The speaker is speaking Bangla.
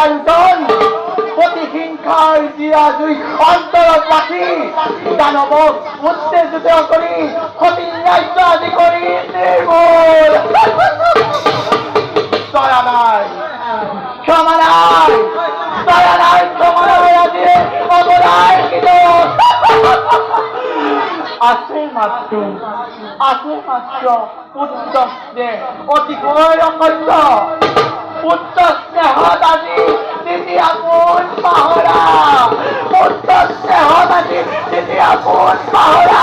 নিরঞ্জন প্রতিহিংসার দিয়া দুই অন্তর পাখি দানব উত্তেজিত করি ক্ষতি রাজ্য আদি করি নির্মূল দয়া নাই ক্ষমা নাই দয়া নাই ক্ষমা নাই আদি অবদায় কিন্তু আছে মাত্র পুত্রে অতি গৌর কর্য পুত্র স্নেহ দাদি দিদি আপন পাহরা পুত্র স্নেহ দাদি দিদি আপন পাহরা